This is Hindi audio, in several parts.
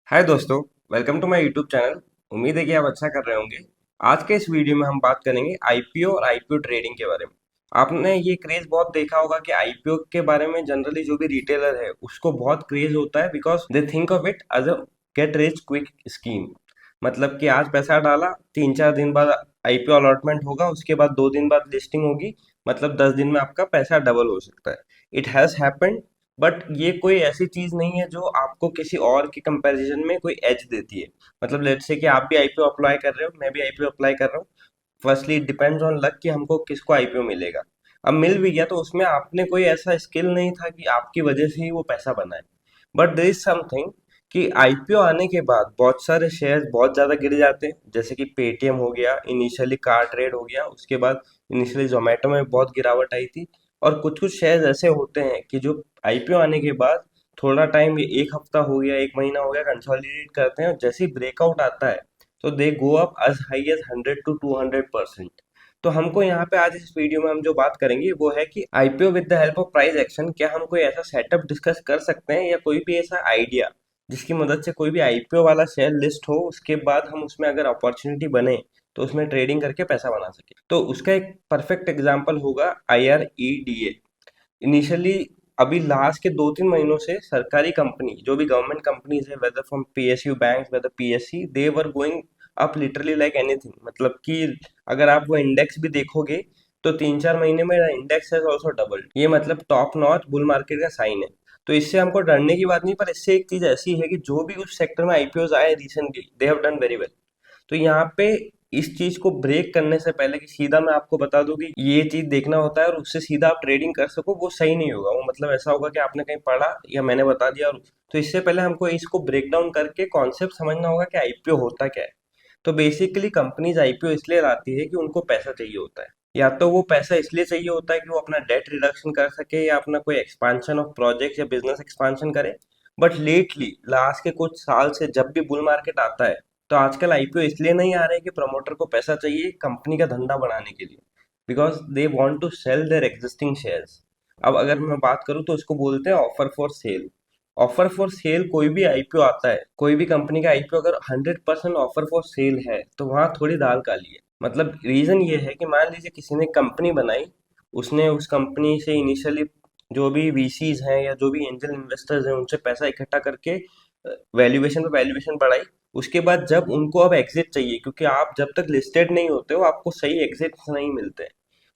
हाय दोस्तों, welcome to my YouTube channel. उम्मीद है कि आप अच्छा कर रहे होंगे। आज के इस वीडियो में हम बात करेंगे आईपीओ और आईपीओ ट्रेडिंग के बारे में। आपने ये क्रेज बहुत देखा होगा कि आईपीओ के बारे में जनरली जो भी रिटेलर है उसको बहुत क्रेज होता है, because they think of it as a get rich quick scheme. मतलब कि आज पैसा डाला, 3-4 दिन बाद आईपीओ अलॉटमेंट होगा, उसके बाद 2 दिन बाद लिस्टिंग होगी। मतलब 10 दिन में आपका पैसा डबल हो सकता है। It has happened. बट ये कोई ऐसी चीज नहीं है जो आपको किसी और के कंपैरिजन में कोई एज देती है। मतलब लेट्स से कि आप भी आईपीओ अप्लाई कर रहे हो, मैं भी आईपीओ अप्लाई कर रहा हूँ। Firstly it depends on luck कि हमको किसको आईपीओ मिलेगा। अब मिल भी गया तो उसमें आपने कोई ऐसा स्किल नहीं था कि आपकी वजह से ही वो पैसा बना है। बट देयर इज समथिंग कि आईपीओ आने के बाद बहुत सारे शेयर्स बहुत ज़्यादा गिर जाते हैं, जैसे कि पेटीएम हो गया, इनिशियली कार ट्रेड हो गया, उसके बाद इनिशियली जोमेटो में बहुत गिरावट आई थी। और कुछ कुछ शेयर्स ऐसे होते हैं कि जो आईपीओ आने के बाद थोड़ा टाइम, एक हफ्ता हो गया, एक महीना हो गया, कंसोलिडेट करते हैं और जैसे ही ब्रेकआउट आता है तो they go up as high as 100 to 200%। तो हमको यहाँ पे आज इस वीडियो में हम जो बात करेंगे वो है कि IPO with the help of price action, क्या हम कोई ऐसा सेटअप डिस्कस कर सकते हैं या कोई भी ऐसा आइडिया जिसकी मदद से कोई भी आईपीओ वाला शेयर लिस्ट हो, उसके बाद हम उसमें अगर अपॉर्चुनिटी बने तो उसमें ट्रेडिंग करके पैसा बना सके। तो उसका एक परफेक्ट एग्जांपल होगा IREDA। इनिशियली अभी लास्ट के 2-3 महीनों से सरकारी कंपनी, जो भी गवर्नमेंट कंपनीज है, whether from PSU bank, whether PSC, they were going up literally like anything. मतलब कि अगर आप वो इंडेक्स भी देखोगे तो 3-4 महीने में इंडेक्स हैज ऑल्सो डबल्ड। ये मतलब टॉप नॉच बुल मार्केट का साइन है। तो इससे हमको डरने की बात नहीं, पर इससे एक चीज ऐसी है कि जो भी उस सेक्टर में आईपीओ आए recently, they have done very well. तो यहाँ पे इस चीज को ब्रेक करने से पहले कि सीधा मैं आपको बता दूं कि ये चीज देखना होता है और उससे सीधा आप ट्रेडिंग कर सको, वो सही नहीं होगा। वो मतलब ऐसा होगा कि आपने कहीं पढ़ा या मैंने बता दिया। और तो इससे पहले हमको इसको ब्रेक डाउन करके कॉन्सेप्ट समझना होगा कि आईपीओ होता क्या है। तो बेसिकली कंपनीज आईपीओ इसलिए लाती है कि उनको पैसा चाहिए होता है। या तो वो पैसा इसलिए चाहिए होता है कि वो अपना डेट रिडक्शन कर सके या अपना कोई एक्सपांशन ऑफ प्रोजेक्ट या बिजनेस एक्सपांशन करे। बट लेटली लास्ट के कुछ साल से जब भी बुल मार्केट आता है तो आजकल आईपीओ इसलिए नहीं आ रहे कि प्रमोटर को पैसा चाहिए कंपनी का धंधा बढ़ाने के लिए, because they want to sell their existing shares. अब अगर मैं बात करूँ तो उसको बोलते हैं offer for sale. Offer for sale कोई भी आईपीओ आता है, कोई भी कंपनी का आईपीओ अगर 100% ऑफर फॉर सेल है तो वहां थोड़ी दाल काली है। मतलब रीजन ये है कि मान लीजिए किसी ने कंपनी बनाई, उसने उस कंपनी से इनिशियली जो भी वीसीज हैं या जो भी एंजल इन्वेस्टर्स हैं उनसे पैसा इकट्ठा करके वैल्यूएशन पे वैल्यूएशन बढ़ाई। उसके बाद जब उनको अब एग्जिट चाहिए, क्योंकि आप जब तक लिस्टेड नहीं होते हो आपको सही एग्जिट नहीं मिलते,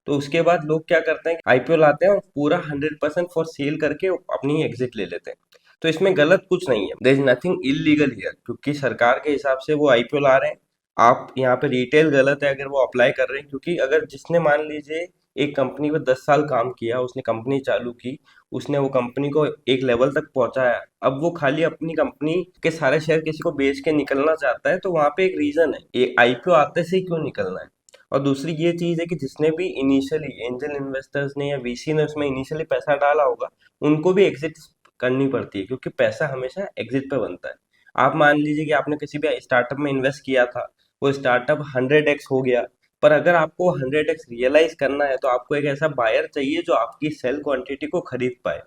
तो उसके बाद लोग क्या करते हैं, आईपीओ लाते हैं और पूरा 100% फॉर सेल करके अपनी एग्जिट ले लेते हैं। तो इसमें गलत कुछ नहीं है, there is nothing illegal here, क्योंकि सरकार के हिसाब से वो आईपीओ ला रहे हैं। आप यहाँ पे रिटेल गलत है अगर वो अप्लाई कर रहे हैं, क्योंकि अगर जिसने मान लीजिए एक कंपनी पे 10 साल काम किया, उसने कंपनी चालू की, उसने वो कंपनी को एक लेवल तक पहुंचाया, अब वो खाली अपनी कंपनी के सारे शेयर किसी को बेच के निकलना चाहता है, तो वहां पे एक रीजन है ये आईपीओ आते से ही क्यों निकलना है। और दूसरी ये चीज है कि जिसने भी इनिशियली एंजल इन्वेस्टर्स ने या वीसी ने उसमें इनिशियली पैसा डाला होगा, उनको भी एग्जिट करनी पड़ती है, क्योंकि पैसा हमेशा एग्जिट पे बनता है। आप मान लीजिए कि आपने किसी भी स्टार्टअप में इन्वेस्ट किया था, वो स्टार्टअप 100x हो गया, पर अगर आपको 100x रियलाइज करना है तो आपको एक ऐसा बायर चाहिए जो आपकी सेल क्वांटिटी को खरीद पाए।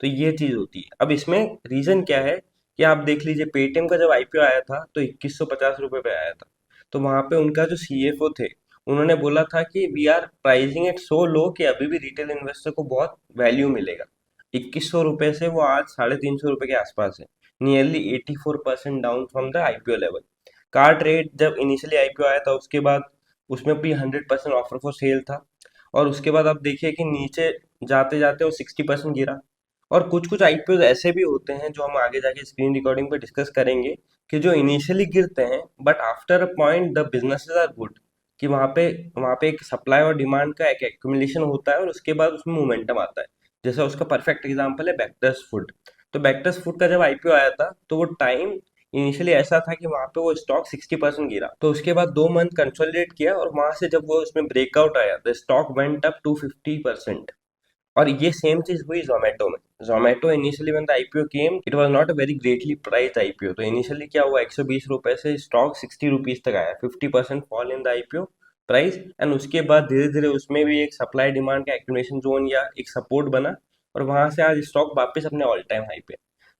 तो ये चीज होती है। अब इसमें रीजन क्या है कि आप देख लीजिए, पेटीएम का जब आईपीओ आया था तो 2150 रुपये पे आया था। तो वहां पे उनका जो सीएफओ थे, उन्होंने बोला था कि we are pricing it so low कि अभी भी रिटेल इन्वेस्टर को बहुत वैल्यू मिलेगा। 2100 रुपये से वो आज 350 रुपये के आसपास है, nearly 84% down from the IPO level. Car trade जब इनिशियली आईपीओ आया था उसके बाद उसमें भी 100% ऑफर फॉर सेल था, और उसके बाद आप देखिए कि नीचे जाते जाते वो 60% गिरा। और कुछ कुछ आईपीओ ऐसे भी होते हैं जो हम आगे जाके स्क्रीन रिकॉर्डिंग पे डिस्कस करेंगे, कि जो इनिशियली गिरते हैं but after a point the businesses are good, कि वहाँ पे एक सप्लाई और डिमांड का एक एक्यूमुलेशन होता है और उसके बाद उसमें मोमेंटम आता है। जैसा उसका परफेक्ट एग्जांपल है बैक्टर्स फूड। तो बैक्टर्स फूड का जब आईपीओ आया था तो वो टाइम इनिशियली ऐसा था कि वहां पे वो स्टॉक 60% गिरा, तो उसके बाद 2 मंथ कंसोलिडेट किया और वहां से जब वो उसमें ब्रेकआउट आया the stock went up to 50%। और ये सेम चीज हुई जोमेटो में। Zomato initially when the IPO came it was not a very greatly priced IPO. तो इनिशियली क्या हुआ, 120 रुपए से स्टॉक 60 रुपीज तक आया, 50% fall in the IPO price. And उसके बाद धीरे धीरे उसमें भी एक सप्लाई डिमांड का एक्यूमुलेशन जोन या एक सपोर्ट बना, और वहां से आज स्टॉक वापस अपने ऑल टाइम हाई पे।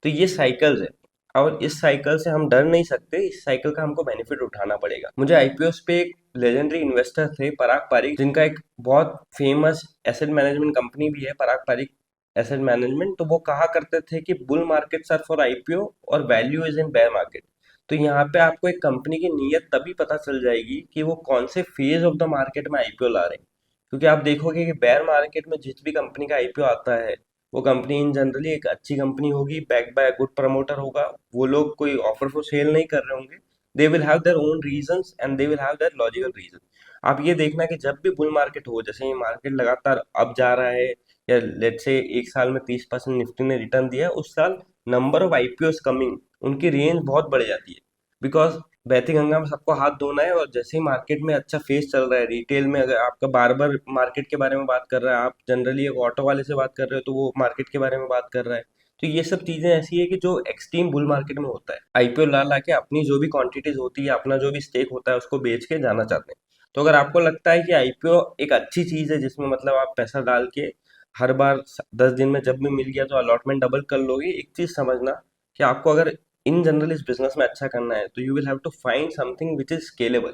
तो ये साइकिल्स है। और इस साइकिल से हम डर नहीं सकते, इस साइकिल का हमको बेनिफिट उठाना पड़ेगा। मुझे आईपीओस पे एक लेजेंडरी इन्वेस्टर थे पराग पारिक, जिनका एक बहुत फेमस एसेट मैनेजमेंट कंपनी भी है, पराग पारिक एसेट मैनेजमेंट। तो वो कहा करते थे कि bull markets are for IPO और value is in bear market. तो यहाँ पे आपको एक कंपनी की नीयत तभी पता चल जाएगी कि वो कौन से फेज ऑफ द मार्केट में आईपीओ ला रहे हैं। क्योंकि आप देखोगे कि बेयर मार्केट में जिस भी कंपनी का आईपीओ आता है, वो कंपनी इन जनरली एक अच्छी कंपनी होगी, बैक्ड बाय गुड प्रमोटर होगा। वो लोग कोई ऑफर फॉर सेल नहीं कर रहे होंगे। They will have their own reasons and they will have their logical reason. आप ये देखना कि जब भी बुल मार्केट हो, जैसे ये मार्केट लगातार अप जा रहा है, या लेट से एक साल में 30% निफ्टी ने रिटर्न दिया, उस साल नंबर ऑफ आईपीओ कमिंग, उनकी रेंज बहुत बढ़ जाती है। बिकॉज बहती गंगा में सबको हाथ धोना है, और जैसे ही मार्केट में अच्छा फेस चल रहा है, रिटेल में अगर आपका बार बार मार्केट के बारे में बात कर रहा है, आप जनरली एक ऑटो वाले से बात कर रहे हो तो वो मार्केट के बारे में बात कर रहा है। तो ये सब चीजें ऐसी है कि जो एक्सट्रीम बुल मार्केट में होता है, आईपीओ ला ला के अपनी जो भी क्वांटिटीज होती है, अपना जो भी स्टेक होता है, उसको बेच के जाना चाहते हैं। तो अगर आपको लगता है कि आईपीओ एक अच्छी चीज है, जिसमें मतलब आप पैसा डाल के हर बार 10 दिन में जब भी मिल गया तो अलॉटमेंट डबल कर लोगे, एक चीज समझना कि आपको अगर इन जनरल इस बिजनेस में अच्छा करना है, तो you will have to find something which is scalable,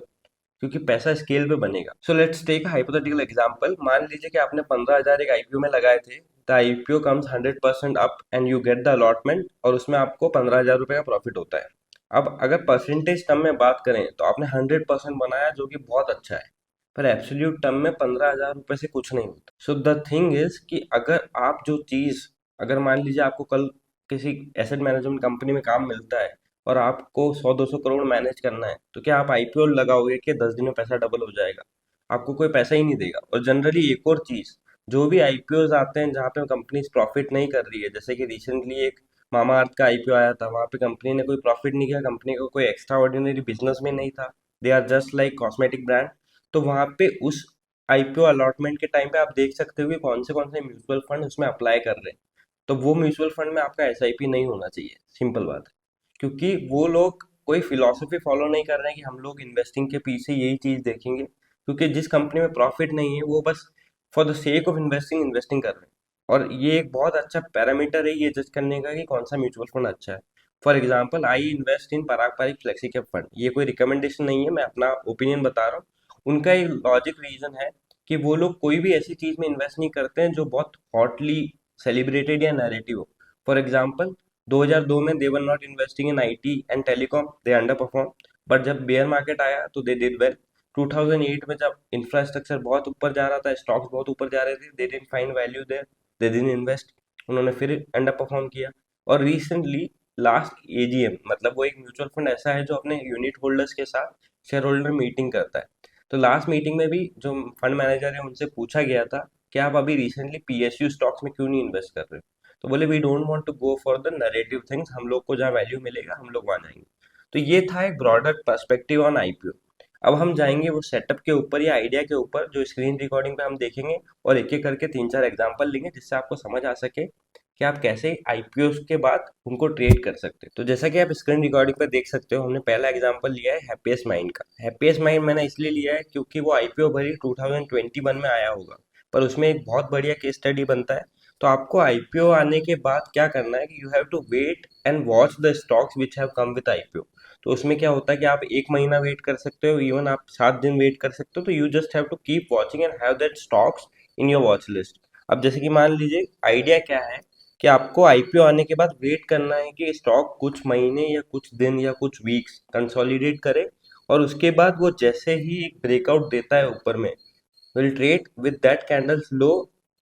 क्योंकि पैसा स्केल पे बनेगा। So let's take hypothetical example. मान लीजिए कि आपने 15,000 एक आईपीओ में लगाए थे। The IPO comes 100% up and you get the allotment, और उसमें आपको 15,000 रुपये का प्रॉफिट होता है। अब अगर परसेंटेज टर्म में बात करें तो आपने 100% बनाया, जो कि बहुत अच्छा है। पर एब्सोल्यूट टर्म में 15,000 रुपये से कुछ नहीं होता। सो द थिंग इज कि अगर आप जो चीज़, अगर मान लीजिए आपको कल किसी एसेट मैनेजमेंट कंपनी में काम मिलता है, और आपको 100-200 करोड़ मैनेज करना है, तो क्या आप आईपीओ लगाओगे कि 10 दिन में पैसा डबल हो जाएगा? आपको कोई पैसा ही नहीं देगा। और जनरली एक और चीज़, जो भी आईपीओज आते हैं जहाँ पे कंपनी प्रॉफिट नहीं कर रही है, जैसे कि रिसेंटली एक मामा अर्थ का आईपीओ आया था, वहाँ पे कंपनी ने कोई प्रॉफिट नहीं किया, कंपनी का कोई एक्स्ट्रा ऑर्डिनरी बिजनेस में नहीं था, they are just like cosmetic brand. तो वहाँ पे उस आईपीओ अलॉटमेंट के टाइम पे आप देख सकते हो कि कौन से म्यूचुअल फंड उसमें अप्लाई कर रहे हैं। तो वो म्यूचुअल फंड में आपका एसआईपी नहीं होना चाहिए, सिंपल बात है। क्योंकि वो लोग कोई फिलॉसफी फॉलो नहीं कर रहे हैं कि हम लोग इन्वेस्टिंग के पीछे यही चीज देखेंगे, क्योंकि जिस कंपनी में प्रॉफिट नहीं है, वो बस for the sake of investing investing कर रहे हैं। और ये एक बहुत अच्छा पैरामीटर है ये जज करने का कि कौन सा म्यूचुअल फंड अच्छा है। For example, I invest in Parag Parikh flexi cap fund. ये कोई रिकमेंडेशन नहीं है, मैं अपना ओपिनियन बता रहा हूँ। उनका एक लॉजिक रीजन है कि वो लोग कोई भी ऐसी चीज में इन्वेस्ट नहीं करते हैं जो बहुत हॉटली सेलिब्रेटेड या नैरेटिव हो। फॉर एग्जाम्पल, 2002 में they were not investing in IT and telecom, they underperform. But जब बेयर मार्केट आया तो दे डिड वेल। 2008 में जब इंफ्रास्ट्रक्चर बहुत ऊपर जा रहा था, स्टॉक्स बहुत ऊपर जा रहे थे, they didn't find value there, they didn't invest, उन्होंने फिर अंडर परफॉर्म किया। और रिसेंटली लास्ट एजीएम, मतलब वो एक म्यूचुअल फंड ऐसा है जो अपने यूनिट होल्डर्स के साथ शेयर होल्डर मीटिंग करता है। तो लास्ट मीटिंग में भी जो फंड मैनेजर है, उनसे पूछा गया था कि आप अभी रिसेंटली पीएसयू स्टॉक्स में क्यों नहीं इन्वेस्ट कर रहे हो? तो बोले we don't want to go for the narrative things, हम लोग को जहाँ वैल्यू मिलेगा हम लोग वहाँ जाएंगे। तो ये था एक ब्रॉडर पर्सपेक्टिव ऑन आईपीओ। अब हम जाएंगे वो सेटअप के ऊपर या आइडिया के ऊपर, जो स्क्रीन रिकॉर्डिंग पे हम देखेंगे, और एक एक करके 3-4 एग्जांपल लेंगे, जिससे आपको समझ आ सके कि आप कैसे आईपीओ के बाद उनको ट्रेड कर सकते हैं। तो जैसा कि आप स्क्रीन रिकॉर्डिंग पर देख सकते हो, हमने पहला एग्जांपल लिया है हैप्पीएस्ट माइंड का। हैप्पीएस्ट माइंड मैंने इसलिए लिया है क्योंकि वो आईपीओ भरी 2021 में आया होगा, पर उसमें एक बहुत बढ़िया केस स्टडी बनता है। तो आपको आईपीओ आने के बाद क्या करना है कि you have to wait and watch the stocks which have come with IPO. तो उसमें क्या होता है कि आप 1 महीना वेट कर सकते हो, इवन आप 7 दिन वेट कर सकते हो। तो you just have to keep watching and have that stocks in your watch list. अब जैसे कि मान लीजिए आइडिया क्या है कि आपको आईपीओ आने के बाद वेट करना है कि स्टॉक कुछ महीने या कुछ दिन या कुछ वीक्स कंसोलिडेट करे, और उसके बाद वो जैसे ही एक ब्रेकआउट देता है ऊपर में, will trade with that candles low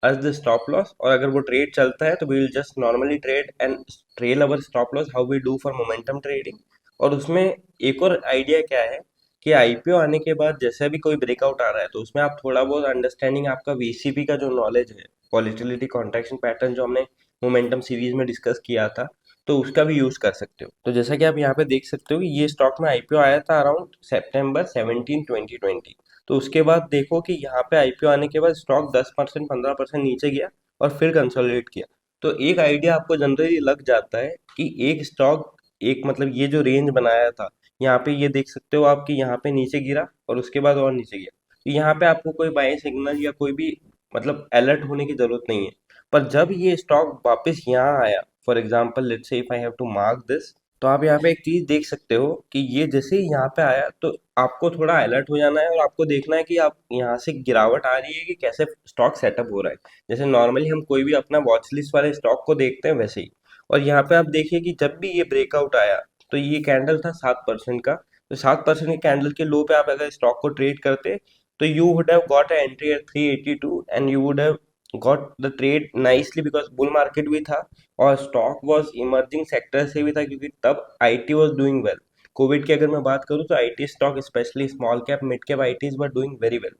as the stop loss. और अगर वो ट्रेड चलता है तो we will just normally trade and trail our stop loss, how we do for momentum trading. और उसमें एक और आइडिया क्या है कि आईपीओ आने के बाद जैसे भी कोई ब्रेकआउट आ रहा है, तो उसमें आप थोड़ा बहुत अंडरस्टैंडिंग, आपका वीसीपी का जो नॉलेज है, वॉलेटिलिटी कॉन्ट्रैक्शन पैटर्न, जो हमने मोमेंटम सीरीज में डिस्कस किया था, तो उसका भी यूज कर सकते हो। तो जैसा कि आप यहाँ पे देख सकते हो कि ये स्टॉक में आईपीओ आया था अराउंड September 17, 2020। तो उसके बाद देखो कि यहाँ पे आईपीओ आने के बाद स्टॉक 10% 15% नीचे गया, और फिर कंसोलिडेट किया। तो एक आइडिया आपको जनरली लग जाता है कि एक स्टॉक, एक मतलब ये जो रेंज बनाया था, यहाँ पे ये देख सकते हो आप कि यहाँ पे नीचे गिरा और उसके बाद और नीचे गया। तो यहाँ पे आपको कोई बाय सिग्नल या कोई भी मतलब अलर्ट होने की जरूरत नहीं है। पर जब ये स्टॉक वापस यहाँ आया, for example let's say if I have to mark this, तो आप यहाँ पे एक चीज देख सकते हो कि ये जैसे ही यहाँ पे आया तो आपको थोड़ा अलर्ट हो जाना है और आपको देखना है कि आप यहाँ से गिरावट आ रही है कि कैसे स्टॉक सेटअप हो रहा है। जैसे नॉर्मली हम कोई भी अपना वॉच लिस्ट वाले स्टॉक को देखते हैं वैसे ही। और यहाँ पे आप देखिए कि जब भी ये ब्रेकआउट आया तो ये कैंडल था 7% का। तो 7% के कैंडल के लो पे आप अगर स्टॉक को ट्रेड करते तो you would have got entry eight 382 and you would have got the trade nicely because bull market भी था और स्टॉक वाज इमर्जिंग सेक्टर से भी था क्योंकि तब IT was doing well. Covid की अगर मैं बात करूँ तो IT stock specially small cap mid cap ITs were doing very well.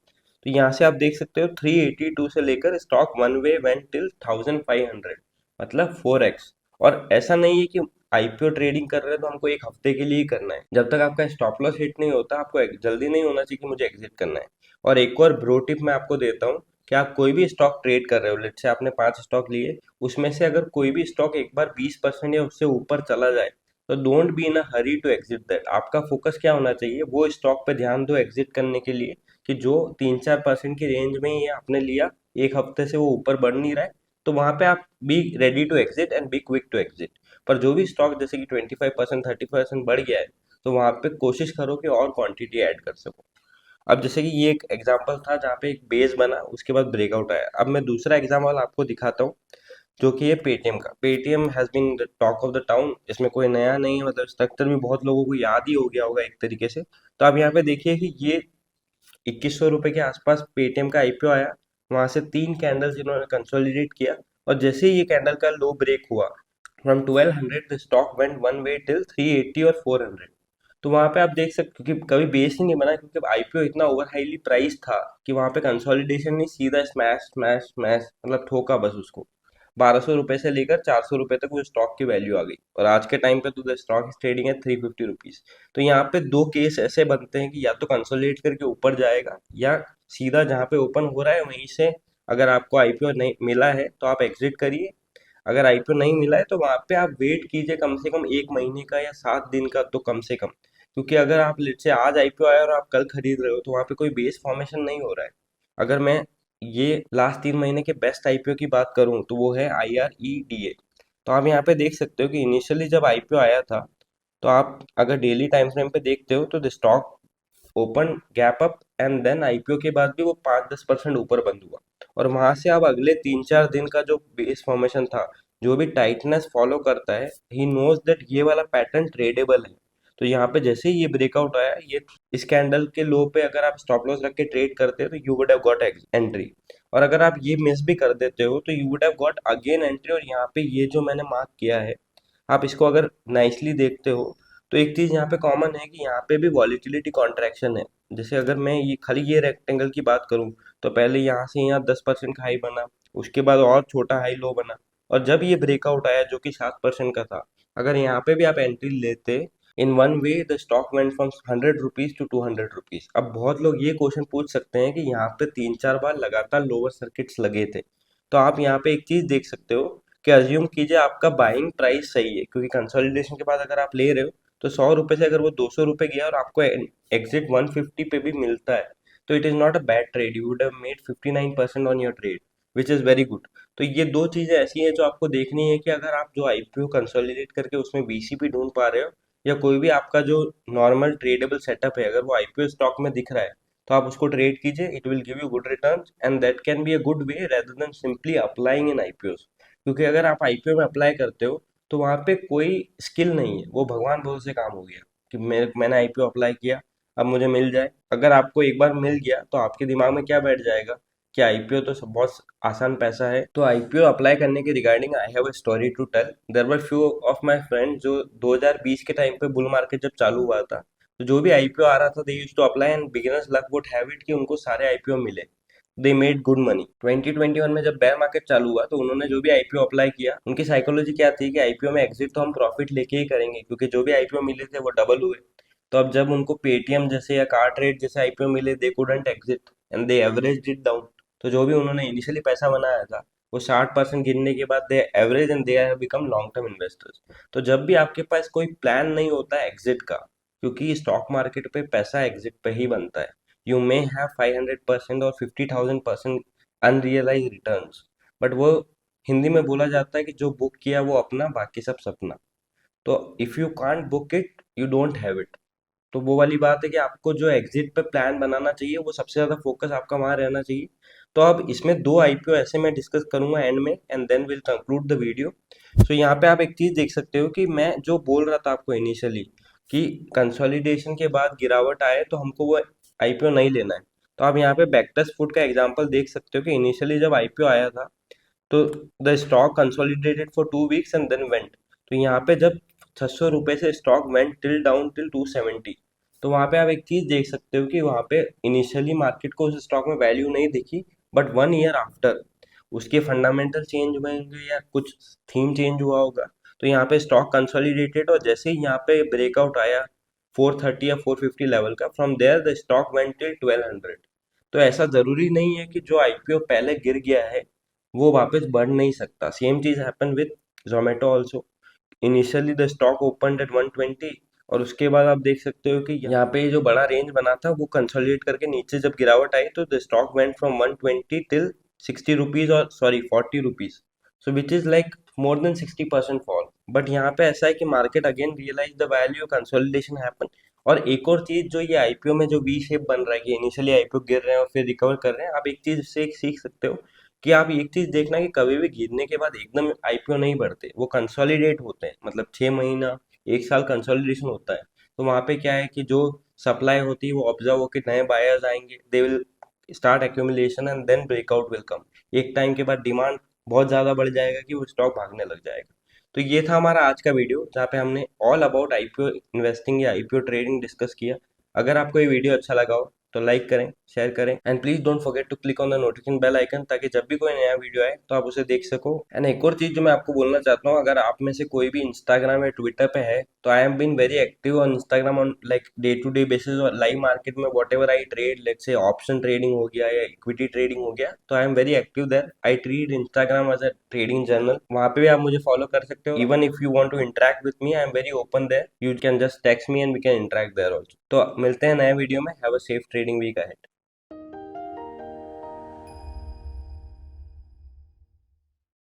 तो यहाँ से आप देख सकते हो 382 से लेकर stock one way went till 1500, मतलब 4x। और ऐसा नहीं है कि आईपीओ ट्रेडिंग कर रहे हैं तो हमको एक हफ्ते के लिए ही करना है। जब तक आपका स्टॉप लॉस हिट नहीं होता आपको जल्दी नहीं होना चाहिए कि मुझे एग्जिट करना है। और एक और ब्रो टिप मैं आपको देता हूँ कि आप कोई भी स्टॉक ट्रेड कर रहे हो, लेट्स से आपने 5 स्टॉक लिए, उसमें से अगर कोई भी स्टॉक एक बार 20% या उससे ऊपर चला जाए तो don't be in a hurry to exit that. आपका फोकस क्या होना चाहिए, वो स्टॉक पे ध्यान दो एग्जिट करने के लिए कि जो 3-4% की रेंज में ये आपने लिया, एक हफ्ते से वो ऊपर बढ़ नहीं रहा है, तो वहां पे आप be ready to exit and be quick to exit. पर जो भी स्टॉक जैसे कि 25% 30% बढ़ गया है तो वहां पे कोशिश करो कि और क्वांटिटी ऐड कर सको। अब जैसे कि ये एक एग्जांपल था जहाँ पे एक बेस बना उसके बाद ब्रेकआउट आया। अब मैं दूसरा एग्जांपल आपको दिखाता हूँ जो कि है पेटीएम का। Paytm has been the talk of the town, इसमें कोई नया नहीं है, मतलब स्ट्रक्चर भी बहुत लोगों को याद ही हो गया होगा एक तरीके से। तो आप यहाँ पे देखिए कि ये 2100 रुपये के आसपास पेटीएम का आईपीओ आया, वहां से 3 कैंडल्स इन्होंने कंसोलिडेट किया और जैसे ही ये कैंडल का लो ब्रेक हुआ from 1200 the stock went one way till 380 और 400। तो वहां पे आप देख सकते क्योंकि कभी बेस ही नहीं बना क्योंकि आईपीओ इतना ओवर हाईली प्राइस था कि वहां पे कंसोलिडेशन नहीं, सीधा स्मैश स्मैश स्मैश मतलब ठोका बस उसको। 1200 रुपये से लेकर 400 रुपये तक वो स्टॉक की वैल्यू आ गई और आज के टाइम पे तो द स्टॉक ट्रेडिंग है 350 रुपीज। तो यहाँ पे दो केस ऐसे बनते हैं कि या तो कंसोलिडेट करके ऊपर जाएगा या सीधा जहाँ पे ओपन हो रहा है वहीं से अगर आपको आईपीओ नहीं मिला है तो आप एग्जिट करिए। अगर आईपीओ नहीं मिला है तो वहां पे आप वेट कीजिए कम से कम 1 महीने का या 7 दिन का तो कम से कम। क्योंकि अगर आप लेट से आज आईपीओ आया और आप कल खरीद रहे हो तो वहां पे कोई बेस फॉर्मेशन नहीं हो रहा है। अगर मैं ये लास्ट 3 महीने के बेस्ट आईपीओ की बात करूं तो वो है IREDA। तो आप यहाँ पे देख सकते हो कि इनिशियली जब आईपीओ आया था तो आप अगर डेली टाइम फ्रेम पे देखते हो तो the stock open gap up and then IPO के बाद भी वो 5-10% ऊपर बंद हुआ। और वहां से अब अगले 3-4 दिन का जो बेस फॉर्मेशन था, जो भी टाइटनेस फॉलो करता है ही नोज दैट ये वाला पैटर्न ट्रेडेबल है। तो यहाँ पे जैसे ही ये ब्रेकआउट आया, ये इस कैंडल के लो पे अगर आप स्टॉप लॉस रख के ट्रेड करते हो तो you would have got entry. और अगर आप ये मिस भी कर देते हो तो you would have got again entry. और यहाँ पे ये जो मैंने मार्क किया है, आप इसको अगर नाइसली देखते हो तो एक चीज यहाँ पे कॉमन है कि यहाँ पे भी वॉलीटिलिटी कॉन्ट्रैक्शन है। जैसे अगर मैं ये खाली ये रेक्टेंगल की बात करूँ तो पहले यहाँ से यहाँ 10% का हाई बना, उसके बाद और छोटा हाई लो बना, और जब ये ब्रेकआउट आया जो कि 7% का था, अगर यहाँ पे भी आप एंट्री लेते in one way the stock went from 100 rupees to 200 rupees. अब बहुत लोग ये क्वेश्चन पूछ सकते हैं कि यहाँ पे 3-4 बार लगातार लोअर सर्किट्स लगे थे। तो आप यहाँ पे एक चीज देख सकते हो कि अज्यूम कीजिए आपका बाइंग प्राइस सही है क्योंकि कंसोलिडेशन के बाद अगर आप ले रहे हो तो 100 रुपये से अगर वो 200 रुपये गया और आपको एग्जिट 150 पे भी मिलता है तो it is not a bad trade, you would have made 59% on your trade which is very good. तो ये दो चीज़ें ऐसी हैं जो आपको देखनी है कि अगर आप जो आईपीओ कंसोलिडेट करके उसमें बीसीपी ढूंढ पा रहे हो या कोई भी आपका जो नॉर्मल ट्रेडेबल सेटअप है अगर वो आईपीओ स्टॉक में दिख रहा है तो आप उसको ट्रेड कीजिए, it will give you good return and that can be a good way rather than simply applying in IPO. क्योंकि अगर आप आईपीओ में अप्लाई करते हो तो वहाँ पे कोई स्किल नहीं है, वो भगवान भरोसे काम हो गया कि मैंने आईपीओ अप्लाई किया अब मुझे मिल जाए। अगर आपको एक बार मिल गया तो आपके दिमाग में क्या बैठ जाएगा कि आईपीओ तो बहुत आसान पैसा है। तो आईपीओ अप्लाई करने के regarding I have a story to tell. There were few of my friend जो 2020 के टाइम पे बुल मार्केट जब चालू हुआ था तो जो भी आईपीओ आ रहा था they used to apply and beginners luck would have it कि उनको सारे आईपीओ मिले। They made good money. 2021 में जब बेयर मार्केट चालू हुआ तो उन्होंने जो भी आईपीओ अप्लाई किया उनकी साइकोलॉजी क्या थी कि आईपीओ में एग्जिट तो हम प्रॉफिट लेके ही करेंगे क्योंकि जो भी आईपीओ मिले थे वो डबल हुए। तो अब जब उनको पेटीएम जैसे या कार ट्रेड जैसे आईपीओ मिले they couldn't exit and they average it down. तो जो भी उन्होंने इनिशियली पैसा बनाया था वो 60% गिरने के बाद they average and they have become long term investors. तो जब भी आपके पास कोई प्लान नहीं होता एग्जिट का, क्योंकि स्टॉक मार्केट पे पैसा एग्जिट पे ही बनता है, you may have 500% और 50,000% अनरियलाइज रिटर्न्स, बट वो हिंदी में बोला जाता है कि जो बुक किया वो अपना बाकी सब सपना। तो if you can't book it you don't have it. तो वो वाली बात है कि आपको जो एग्जिट पे प्लान बनाना चाहिए वो सबसे ज़्यादा फोकस आपका वहाँ रहना चाहिए। तो अब इसमें दो आईपीओ ऐसे मैं डिस्कस करूंगा एंड में, and then will conclude the video. So यहाँ पे आप एक चीज़ देख सकते हो कि मैं जो बोल रहा था आपको इनिशियली कि कंसोलिडेशन के बाद गिरावट आए तो हमको वो आईपीओ नहीं लेना है। तो आप यहाँ पे बैक्टस फूड का एग्जांपल देख सकते हो कि इनिशियली जब आईपीओ आया था तो the stock consolidated for 2 weeks and then went. तो यहाँ पे जब 600 रुपये से stock went till down till 270, तो वहाँ पे आप एक चीज़ देख सकते हो कि वहाँ पे इनिशियली मार्केट को उस स्टॉक में वैल्यू नहीं दिखी, बट 1 ईयर आफ्टर उसके फंडामेंटल चेंज हुए होंगे या कुछ थीम चेंज हुआ होगा। तो यहाँ पे स्टॉक कंसोलिडेटेड और जैसे ही यहाँ पे ब्रेकआउट आया 430 या 450 लेवल का, from there the stock went till 1200। तो ऐसा ज़रूरी नहीं है कि जो आईपीओ पहले गिर गया है वो वापस बढ़ नहीं सकता। Same cheese happen with Zomato also. Initially the stock open at 120 और उसके बाद आप देख सकते हो कि यहाँ पे जो बड़ा रेंज बना था वो कंसोलिडेट करके नीचे जब गिरावट आई तो the stock went from 120 till 60 rupees, और sorry 40 rupees. So which is like more than 60% fall. But यहाँ पे ऐसा है कि market again realise the value, consolidation happen. और एक और चीज जो ये आईपीओ में जो वी शेप बन रहा है कि इनिशियली आईपीओ गिर रहे हैं और फिर रिकवर कर रहे हैं, आप एक चीज से सीख सकते हो कि आप एक चीज देखना कि कभी भी गिरने के बाद एकदम आईपीओ नहीं बढ़ते, वो कंसोलिडेट होते हैं, मतलब 6 महीना 1 साल कंसोलिडेशन होता है। तो वहाँ पे क्या है कि जो सप्लाई होती है वो ऑब्जर्व होकर नए बायर्स आएंगे, they will start accumulation and then breakout will come. एक टाइम के बाद डिमांड बहुत ज़्यादा बढ़ जाएगा कि वो स्टॉक भागने लग जाएगा। तो ये था हमारा आज का वीडियो जहाँ पे हमने ऑल अबाउट आईपीओ इन्वेस्टिंग या आईपीओ ट्रेडिंग डिस्कस किया। अगर आपको ये वीडियो अच्छा लगा हो तो लाइक करें, शेयर करें, and please don't forget to click on the notification bell icon, ताकि जब भी कोई नया वीडियो आए तो आप उसे देख सको। एंड एक और चीज जो मैं आपको बोलना चाहता हूँ, अगर आप में से कोई भी इंस्टाग्राम या ट्विटर पे है तो I am been very active on Instagram on like day to day basis और लाइव मार्केट में whatever I trade, let's say option trading हो गया या इक्विटी ट्रेडिंग हो गया, तो I am very active there. I treat Instagram as a trading journal, वहाँ पे भी आप मुझे फॉलो कर सकते हो। Even if you want to interact with me I am very open there, you can just text me and we can interact there also. तो मिलते हैं नए वीडियो में। Have a safe trading week ahead.